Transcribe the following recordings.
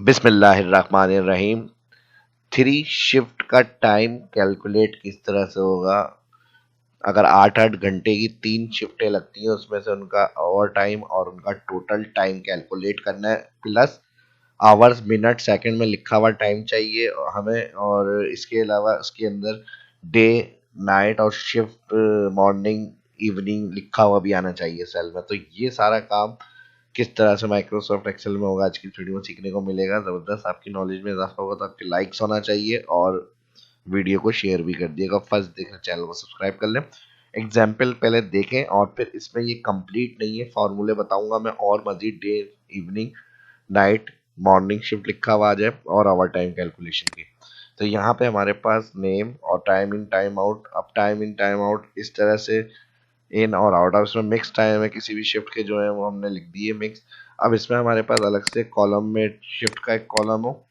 बिस्मिल्लाहिर्रहमानिर्रहीम। Three shift का time calculate किस तरह से होगा? अगर 8-8 घंटे की 3 शिफ्टें लगती हैं, उसमें से उनका ओवर टाइम और उनका टोटल टाइम कैलकुलेट करना है, प्लस आवर्स मिनट सेकंड में लिखा हुआ टाइम चाहिए हमें। और इसके अलावा उसके अंदर डे, नाइट और शिफ्ट, मॉर्निंग, इवनिंग लिखा हुआ भी आना चाहिए सेल में। तो ये सारा काम किस तरह से माइक्रोसॉफ्ट एक्सेल में होगा, आज की वीडियो में सीखने को मिलेगा। ज़बरदस्त, आपकी नॉलेज में इजाफा होगा तो आपके लाइक्स होना चाहिए और वीडियो को शेयर भी कर दिएगा। फर्स्ट देखना चैनल को सब्सक्राइब कर लें। एग्जाम्पल पहले देखें और फिर इसमें ये कंप्लीट नहीं है, फॉर्मूले बताऊंगा मैं और मजीद day, evening, night, morning shift लिखा हुआ आ जाए और आवर टाइम कैलकुलेशन की। तो यहाँ पे हमारे पास नेम और टाइम इन टाइम आउट। अब टाइम इन टाइम आउट इस तरह से इन और आउट, अब इसमें मिक्स टाइम है, किसी भी शिफ्ट के जो है वो हमने लिख दिए मिक्स। अब इसमें हमारे पास अलग से कॉलम में शिफ्ट का एक कॉलम हो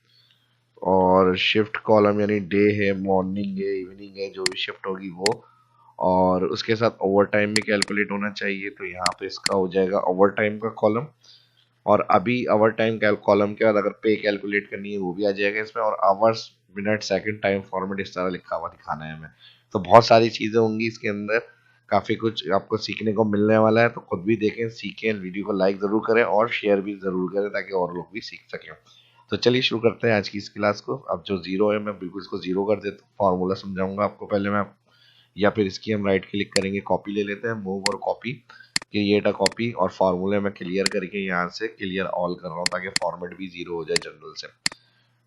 और शिफ्ट कॉलम यानी डे है, मॉर्निंग है, इवनिंग है, जो भी शिफ्ट होगी वो। और उसके साथ ओवर टाइम भी कैलकुलेट होना चाहिए, तो यहाँ पे इसका हो जाएगा ओवर टाइम का कॉलम। और अभी ओवर टाइम कॉलम के बाद अगर पे कैलकुलेट करनी है वो भी आ जाएगा इसमें। और hours, minute, second, time format इस तरह लिखा हुआ दिखाना है हमें। तो बहुत सारी चीज़ें होंगी इसके अंदर, काफ़ी कुछ आपको सीखने को मिलने वाला है। तो खुद भी देखें, सीखें, वीडियो को लाइक ज़रूर करें और शेयर भी ज़रूर करें ताकि और लोग भी सीख सकें। तो चलिए शुरू करते हैं आज की इस क्लास को। अब जो जीरो है मैं बिल्कुल इसको जीरो कर देता हूँ, फार्मूला समझाऊंगा आपको पहले मैं। या फिर इसकी हम राइट क्लिक करेंगे, कॉपी ले लेते हैं, मूव और कॉपी, कि ये था कॉपी। और फार्मूले में क्लियर करके यहाँ से क्लियर ऑल कर रहा हूँ ताकि फॉर्मेट भी जीरो हो जाए जनरल से।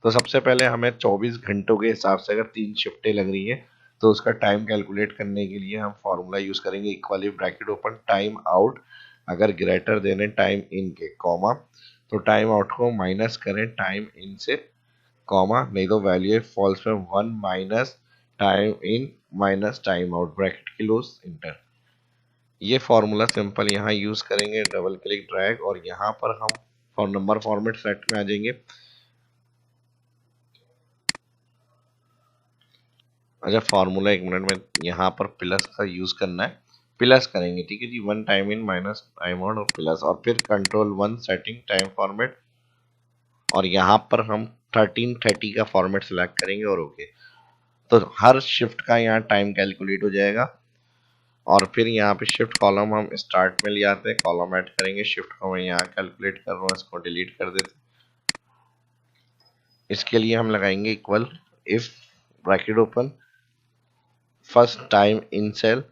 तो सबसे पहले हमें 24 घंटों के हिसाब से अगर 3 शिफ्टें लग रही हैं तो उसका टाइम कैलकुलेट करने के लिए हम फॉर्मूला यूज करेंगे, equally bracket open, time out अगर ग्रेटर देने टाइम इन के, कॉमा, तो टाइम आउट को माइनस करें टाइम इन से, कॉमा, नहीं तो वैल्यू फॉल्स में 1 minus time in minus time out, bracket close, inter. ये फॉर्मूला सिंपल यहाँ यूज करेंगे, डबल क्लिक ड्रैग, और यहाँ पर हम फॉर नंबर फॉर्मेट सेट में आ जाएंगे। अच्छा, फार्मूला 1 मिनट में यहाँ पर प्लस का यूज करना है, प्लस करेंगे, ठीक है जी। 1 time in minus time out और प्लस, और फिर कंट्रोल 1 सेटिंग टाइम फॉर्मेट, और यहाँ पर हम 1330 का फॉर्मेट सेलेक्ट करेंगे और ओके। तो हर शिफ्ट का यहाँ टाइम कैलकुलेट हो जाएगा। और फिर यहाँ पे शिफ्ट कॉलम हम स्टार्ट में ले आते हैं, कॉलम ऐड करेंगे, शिफ्ट को मैं यहाँ कैलकुलेट कर रहा हूँ, इसको डिलीट कर देते हैं। इसके लिए हम लगाएंगे equal, if bracket open, first time in cell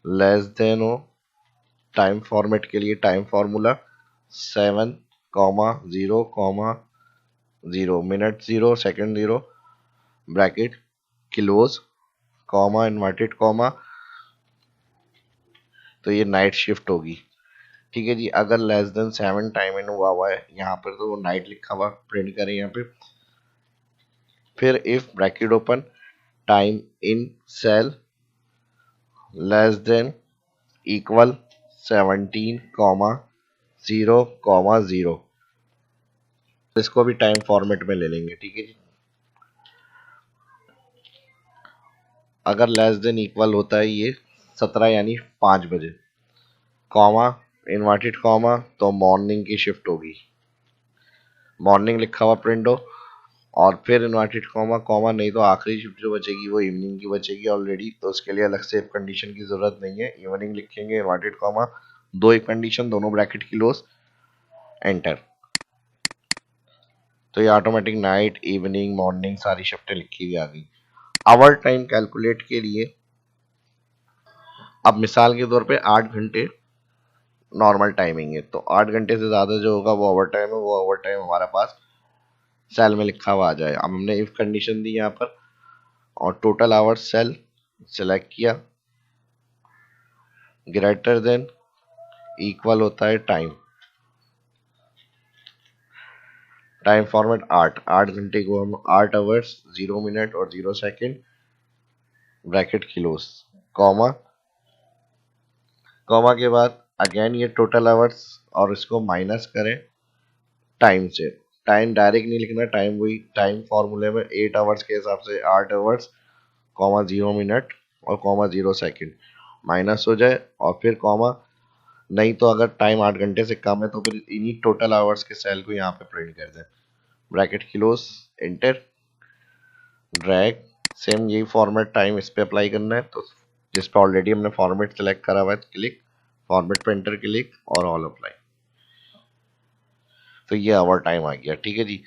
less than हो, टाइम फॉर्मेट के लिए time formula 7,0,0, minute 0, second 0, bracket close, comma, inverted comma, तो ये नाइट शिफ्ट होगी, ठीक है जी। अगर लेस देन 7 टाइम इन हुआ हुआ है यहाँ पर तो वो नाइट लिखा हुआ प्रिंट करें यहाँ पे। फिर if bracket open, time in cell less than equal 17,0,0, इसको भी टाइम फॉर्मेट में ले लेंगे, ठीक है जी। अगर लेस देन इक्वल होता है ये 17 यानी 5 बजे, कॉमा, इन्वर्टेड कॉमा, तो मॉर्निंग की शिफ्ट होगी, मॉर्निंग लिखा हुआ प्रिंट हो, और फिर इन्वर्टेड कॉमा, कॉमा, नहीं तो आखिरी शिफ्ट जो बचेगी वो इवनिंग की बचेगी ऑलरेडी, तो उसके लिए अलग से कंडीशन की जरूरत नहीं है, इवनिंग लिखेंगे, इन्वर्टेड कॉमा, दो एक कंडीशन, दोनों ब्रैकेट क्लोज, एंटर। तो ये ऑटोमेटिक नाइट, इवनिंग, मॉर्निंग सारी शिफ्टें लिखी हुई आ गई। आवर टाइम कैलकुलेट के लिए अब मिसाल के तौर पे 8 घंटे नॉर्मल टाइमिंग है, तो 8 घंटे से ज़्यादा जो होगा वो ओवर टाइम है, वो ओवर टाइम हमारे पास सेल में लिखा हुआ आ जाए। अब हमने इफ कंडीशन दी यहाँ पर और टोटल आवर्स सेल सेलेक्ट किया, ग्रेटर देन इक्वल होता है टाइम, टाइम फॉर्मेट 8 घंटे को हम 8 आवर्स 0 मिनट और 0 second, bracket close, comma, comma के बाद अगेन ये टोटल आवर्स और इसको माइनस करें टाइम से। टाइम डायरेक्ट नहीं लिखना, टाइम वही टाइम फॉर्मूले में 8 आवर्स के हिसाब से 8 आवर्स, कॉमा, 0 मिनट और कॉमा 0 सेकेंड माइनस हो जाए, और फिर कॉमा, नहीं तो अगर टाइम 8 घंटे से कम है तो फिर इन्हीं टोटल आवर्स के सेल को यहाँ पे प्रिंट कर दें, bracket close, enter, drag, same यही फॉर्मेट टाइम इस पे अप्लाई करना है, तो जिस पे ऑलरेडी हमने फॉर्मेट सेलेक्ट करा हुआ है, क्लिक, फॉर्मेट पे एंटर क्लिक और ऑल अप्लाई। तो ये आवर टाइम आ गया। ठीक है जी।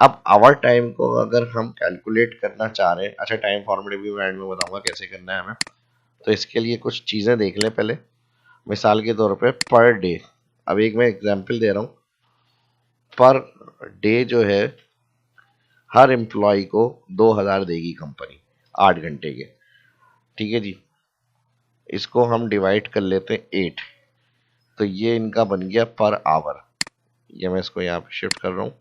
अब आवर टाइम को अगर हम कैलकुलेट करना चाह रहे हैं, अच्छा टाइम फॉर्मेट भी मैं एंड में बताऊंगा कैसे करना है हमें, तो इसके लिए कुछ चीज़ें देख लें पहले। मिसाल के तौर पे पर डे, अब एक मैं एग्जांपल दे रहा हूँ। पर डे जो है हर एम्प्लॉय को 2000 देगी कंपनी 8 घंटे के। ठीक है जी। इसको हम डिवाइड कर लेते हैं 8, तो ये इनका बन गया पर आवर। ये मैं इसको यहाँ पे शिफ्ट कर रहा हूँ।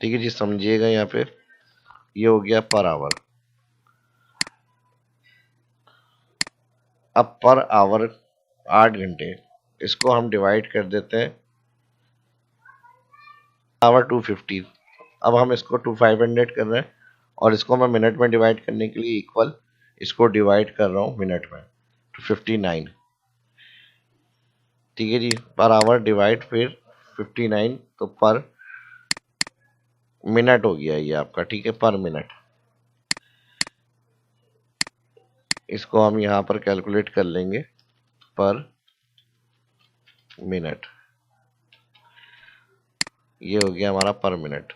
ठीक है जी, समझिएगा यहाँ पे ये हो गया पर आवर। अब पर आवर 8 घंटे, इसको हम डिवाइड कर देते हैं आवर 250। अब हम इसको 500 कर रहे हैं और इसको मैं मिनट में डिवाइड करने के लिए इक्वल इसको डिवाइड कर रहा हूँ मिनट में, 259। ठीक है जी, पर आवर डिवाइड फिर 59, तो पर मिनट हो गया ये आपका। ठीक है, पर मिनट। इसको हम यहाँ पर कैलकुलेट कर लेंगे पर मिनट। ये हो गया हमारा पर मिनट।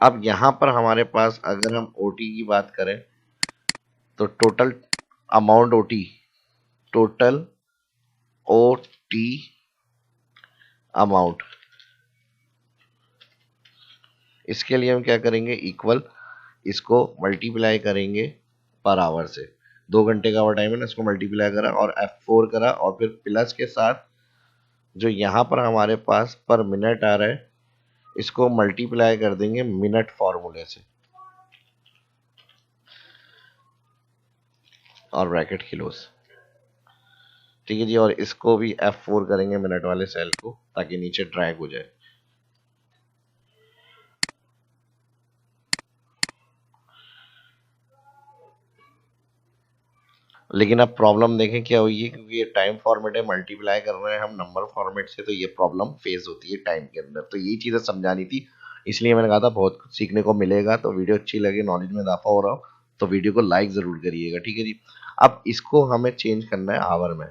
अब यहाँ पर हमारे पास अगर हम ओटी की बात करें तो total amount OT, total OT amount, इसके लिए हम क्या करेंगे, इक्वल इसको मल्टीप्लाई करेंगे पर आवर से। 2 घंटे का आवर टाइम है ना, इसको मल्टीप्लाई करा और F4 करा और फिर प्लस के साथ जो यहाँ पर हमारे पास पर मिनट आ रहा है इसको मल्टीप्लाई कर देंगे मिनट फॉर्मूले से और ब्रैकेट क्लोज। ठीक है जी, और इसको भी F4 करेंगे मिनट वाले सेल को ताकि नीचे ड्रैग हो जाए। लेकिन अब प्रॉब्लम देखें क्या हुई है, क्योंकि ये टाइम फॉर्मेट है, मल्टीप्लाई कर रहे हैं हम नंबर फॉर्मेट से, तो ये प्रॉब्लम फेस होती है टाइम के अंदर। तो यही चीज़ें समझानी थी, इसलिए मैंने कहा था बहुत कुछ सीखने को मिलेगा। तो वीडियो अच्छी लगे, नॉलेज में इजाफा हो रहा हो तो वीडियो को लाइक ज़रूर करिएगा। ठीक है जी। अब इसको हमें चेंज करना है आवर में,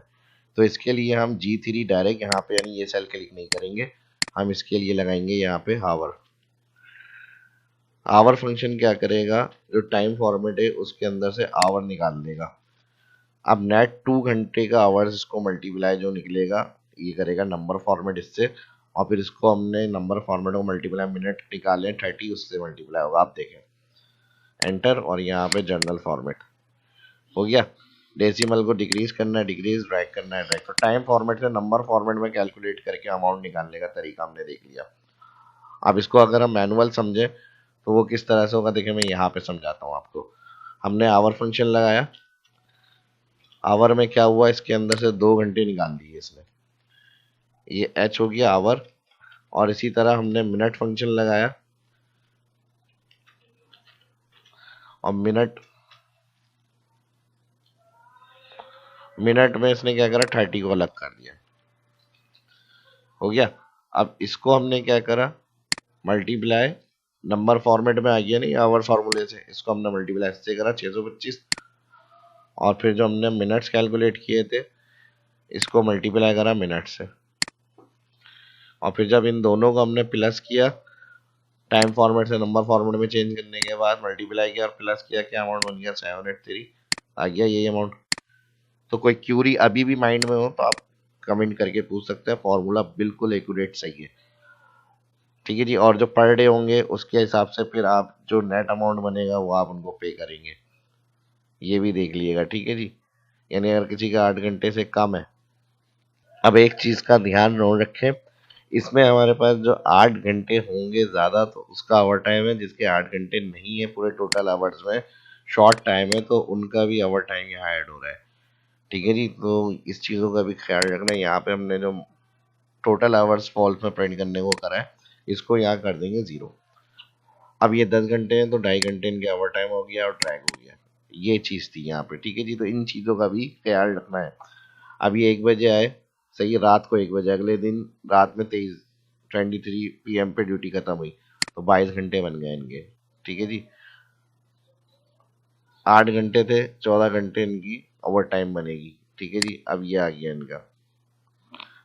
तो इसके लिए हम G3 डायरेक्ट यहाँ पे यानी ये सेल क्लिक नहीं करेंगे, हम इसके लिए लगाएंगे यहाँ पे आवर। आवर फंक्शन क्या करेगा, जो टाइम फॉर्मेट है उसके अंदर से आवर निकाल देगा। अब नेट 2 घंटे का आवर्स इसको मल्टीप्लाई जो निकलेगा ये करेगा नंबर फॉर्मेट इससे, और फिर इसको हमने नंबर फॉर्मेट को मल्टीप्लाई मिनट निकाले 30 उससे मल्टीप्लाई होगा। आप देखें, एंटर, और यहाँ पे जर्नल फॉर्मेट हो गया। डेसिमल को डिक्रीज करना है डिक्रीज, ड्रैग करना है ड्रैग। तो टाइम फॉर्मेट से नंबर फॉर्मेट में कैलकुलेट करके अमाउंट निकालने का तरीका हमने देख लिया। अब इसको अगर हम मैनुअल समझे तो वो किस तरह से होगा, देखिए मैं यहाँ पे समझाता हूँ आपको। हमने आवर फंक्शन लगाया, आवर में क्या हुआ, इसके अंदर से 2 घंटे निकाल दिए इसने, ये एच हो गया आवर। और इसी तरह हमने मिनट फंक्शन लगाया और मिनट, मिनट में इसने क्या करा, 30 को अलग कर दिया। हो गया। अब इसको हमने क्या करा, मल्टीप्लाई, नंबर फॉर्मेट में आ गया नहीं आवर फार्मूले से, इसको हमने मल्टीप्लाई इससे करा 625, और फिर जो हमने मिनट्स कैलकुलेट किए थे इसको मल्टीप्लाई करा मिनट से, और फिर जब इन दोनों को हमने प्लस किया टाइम फॉर्मेट से नंबर फॉर्मेट में चेंज करने के बाद, मल्टीप्लाई किया और प्लस किया, क्या अमाउंट बन गया, 783 आ गया यही अमाउंट। तो कोई क्यूरी अभी भी माइंड में हो तो आप कमेंट करके पूछ सकते हैं, फॉर्मूला बिल्कुल एक्यूरेट सही है। ठीक है जी। और जो पर डे होंगे उसके हिसाब से फिर आप जो नेट अमाउंट बनेगा वो आप उनको पे करेंगे, ये भी देख लीजिएगा। ठीक है जी। यानी अगर किसी का 8 घंटे से कम है, अब एक चीज़ का ध्यान जरूर रखें, इसमें हमारे पास जो 8 घंटे होंगे ज़्यादा तो उसका ओवर टाइम है, जिसके 8 घंटे नहीं है पूरे टोटल आवर्स में, शॉर्ट टाइम है, तो उनका भी ओवर टाइम यहाँ ऐड हो रहा है। ठीक है जी। तो इस चीज़ों का भी ख्याल रखना है। यहाँ पे हमने जो टोटल आवर्स फॉल्स में प्रिंट करने को करा है इसको यहाँ कर देंगे 0। अब ये 10 घंटे हैं तो 2.5 घंटे इनके ओवर टाइम हो गया और ड्रैग हो गया। ये चीज़ थी यहाँ पे, ठीक है जी। तो इन चीज़ों का भी ख्याल रखना है। अब ये 1 बजे आए, सही है, रात को 1 बजे, अगले दिन रात में 23 PM पे ड्यूटी खत्म हुई, तो 22 घंटे बन गए इनके, ठीक है जी। 8 घंटे थे, 14 घंटे इनकी ओवर टाइम बनेगी, ठीक है जी। अब ये आ गया इनका।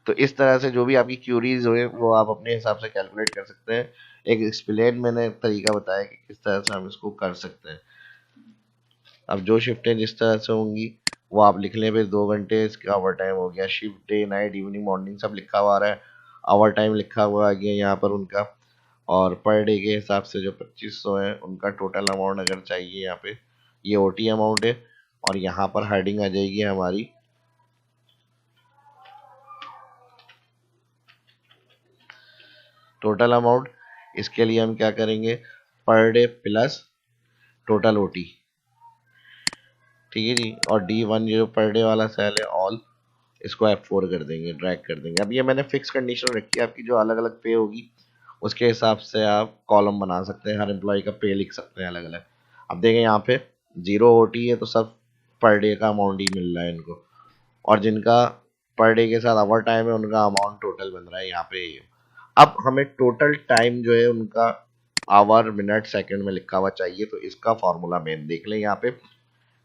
तो इस तरह से जो भी आपकी क्यूरीज हुए वो आप अपने हिसाब से कैलकुलेट कर सकते हैं। एक एक्सप्लेन मैंने तरीका बताया कि किस तरह से हम इसको कर सकते हैं। अब जो शिफ्टें जिस तरह से होंगी वो आप लिख लें। फिर 2 घंटे इसका ओवर टाइम हो गया, shift day night evening morning सब लिखा हुआ आ रहा है, ओवर टाइम लिखा हुआ आ गया यहाँ पर उनका। और पर डे के हिसाब से जो 2500 है उनका टोटल अमाउंट अगर चाहिए यहाँ पे, ये ओटी अमाउंट है। और यहाँ पर हेडिंग आ जाएगी हमारी टोटल अमाउंट। इसके लिए हम क्या करेंगे, per debt plus total OT, ठीक है जी। और D10 पर डे वाला सेल है ऑल, इसको F4 कर देंगे, ड्रैग कर देंगे। अब ये मैंने फिक्स कंडीशन रखी है, आपकी जो अलग अलग पे होगी उसके हिसाब से आप कॉलम बना सकते हैं, हर एम्प्लॉय का पे लिख सकते हैं अलग अलग। अब देखें यहाँ पे 0 OT है तो सब पर डे का अमाउंट ही मिल रहा है इनको, और जिनका पर डे के साथ ओवर टाइम है उनका अमाउंट टोटल बन रहा है यहाँ पे। अब हमें टोटल टाइम जो है उनका आवर मिनट सेकंड में लिखा हुआ चाहिए, तो इसका फॉर्मूला मेन देख लें यहाँ पे।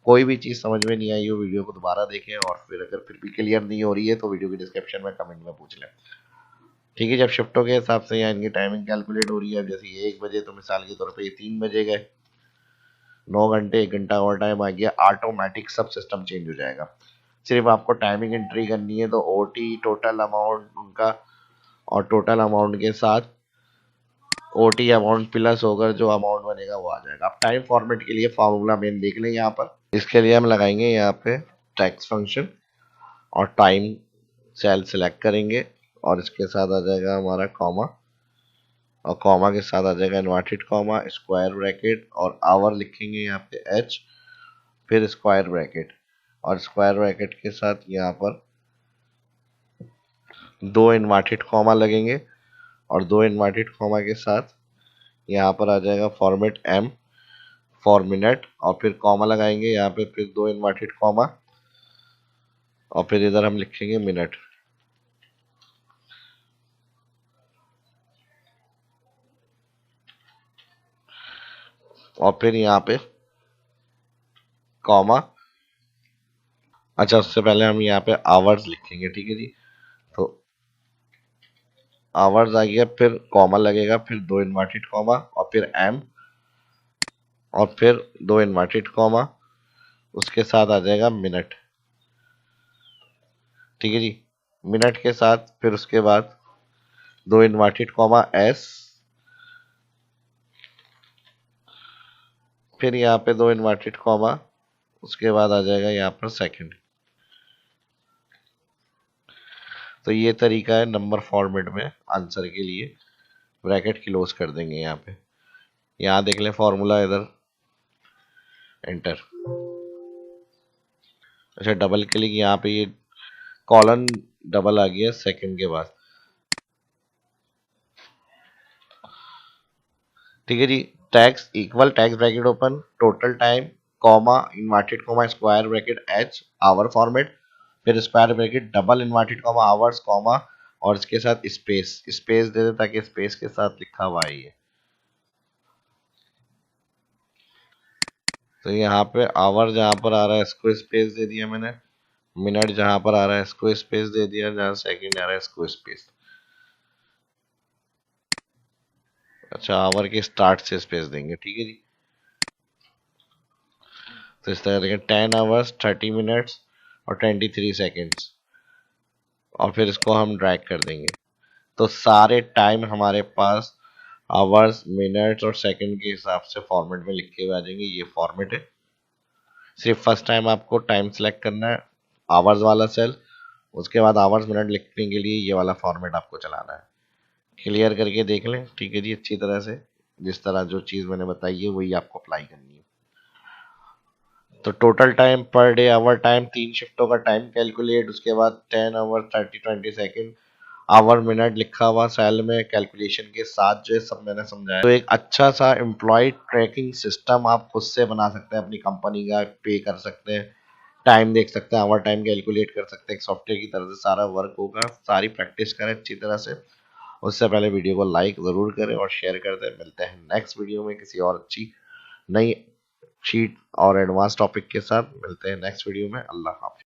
कोई भी चीज़ समझ में नहीं आई हो वीडियो को दोबारा देखें, और फिर अगर फिर भी क्लियर नहीं हो रही है तो वीडियो की डिस्क्रिप्शन में कमेंट में पूछ लें, ठीक है। जब शिफ्टों के हिसाब से यहाँ इनकी टाइमिंग कैलकुलेट हो रही है, अब जैसे ये 1 बजे तो मिसाल के तौर पे ये 3 बजे गए, 9 घंटे 1 घंटा और टाइम आ गया, ऑटोमेटिक सब सिस्टम चेंज हो जाएगा। सिर्फ आपको टाइमिंग एंट्री करनी है, तो ओटी टोटल अमाउंट उनका और टोटल अमाउंट के साथ ओटी अमाउंट प्लस होकर जो अमाउंट बनेगा वो आ जाएगा। अब टाइम फॉर्मेट के लिए फॉर्मूला मेन देख लें यहाँ पर। इसके लिए हम लगाएंगे यहाँ पे टैक्स फंक्शन और टाइम सेल सेलेक्ट करेंगे, और इसके साथ आ जाएगा हमारा कॉमा, और कॉमा के साथ आ जाएगा इन्वर्टेड कॉमा, स्क्वायर ब्रैकेट, और आवर लिखेंगे यहाँ पे एच, फिर स्क्वायर ब्रैकेट, और स्क्वायर ब्रैकेट के साथ यहाँ पर 2 इन्वर्टेड कॉमा लगेंगे, और 2 इन्वर्टेड कॉमा के साथ यहाँ पर आ जाएगा फॉर्मेट एम फॉर मिनट, और फिर कॉमा लगाएंगे यहाँ पे, फिर 2 इन्वर्टेड कॉमा, और फिर इधर हम लिखेंगे मिनट। और फिर यहाँ पे कॉमा, अच्छा उससे पहले हम यहाँ पे आवर्स लिखेंगे, ठीक है जी। तो आवर्स आ गया, फिर कॉमा लगेगा, फिर 2 इन्वर्टेड कॉमा, और फिर एम, और फिर 2 इन्वर्टेड कॉमा, उसके साथ आ जाएगा मिनट, ठीक है जी। मिनट के साथ फिर उसके बाद 2 इन्वर्टेड कॉमा एस, फिर यहाँ पे 2 इन्वर्टेड कॉमा, उसके बाद आ जाएगा यहाँ पर सेकंड। तो ये तरीका है नंबर फॉर्मेट में आंसर के लिए। ब्रैकेट क्लोज कर देंगे यहाँ पे। यहाँ देख लें फॉर्मूला, इधर एंटर। अच्छा डबल क्लिक, यहाँ पे ये कॉलन डबल आ गया सेकंड के बाद, ठीक है जी। Tax equal tax bracket open, total time comma inverted comma square bracket H hour format, फिर square bracket double inverted comma hours comma, और इसके साथ स्पेस स्पेस दे दे ताकि स्पेस के साथ लिखा हुआ है ये। तो यहाँ पे आवर जहाँ पर आ रहा है इसको स्पेस दे दिया मैंने, मिनट जहाँ पर आ रहा है इसको स्पेस दे दिया, जहाँ सेकंड आ रहा है इसको स्पेस। अच्छा आवर के स्टार्ट से स्पेस देंगे, ठीक है जी। तो इस तरह देखें 10 आवर्स 30 मिनट्स और 23 सेकेंड्स, और फिर इसको हम ड्रैग कर देंगे। तो सारे टाइम हमारे पास आवर्स मिनट्स और सेकंड के हिसाब से फॉर्मेट में लिख के आ जाएंगे। ये फॉर्मेट है। सिर्फ फर्स्ट टाइम आपको टाइम सेलेक्ट करना है, आवर्स वाला सेल, उसके बाद आवर्स मिनट लिखने के लिए ये वाला फॉर्मेट आपको चलाना है। क्लियर करके देख लें, ठीक है जी, अच्छी तरह से। जिस तरह जो चीज़ मैंने बताई है वही आपको अप्लाई करनी है। तो total time per day hour time 3 शिफ्टों का टाइम कैलकुलेट, उसके बाद 10 आवर 30 20 सेकेंड, आवर मिनट लिखा हुआ सेल में कैलकुलेशन के साथ जो है सब मैंने समझाया। तो एक अच्छा सा एम्प्लॉय ट्रैकिंग सिस्टम आप खुद से बना सकते हैं, अपनी कंपनी का पे कर सकते हैं, टाइम देख सकते हैं, आवर टाइम कैलकुलेट कर सकते हैं, एक सॉफ्टवेयर की तरह से सारा वर्क होगा। सारी प्रैक्टिस करें अच्छी तरह से। उससे पहले वीडियो को लाइक ज़रूर करें और शेयर कर दें। मिलते हैं नेक्स्ट वीडियो में किसी और अच्छी नई शीट और एडवांस टॉपिक के साथ। मिलते हैं नेक्स्ट वीडियो में। अल्लाह हाफ़िज़।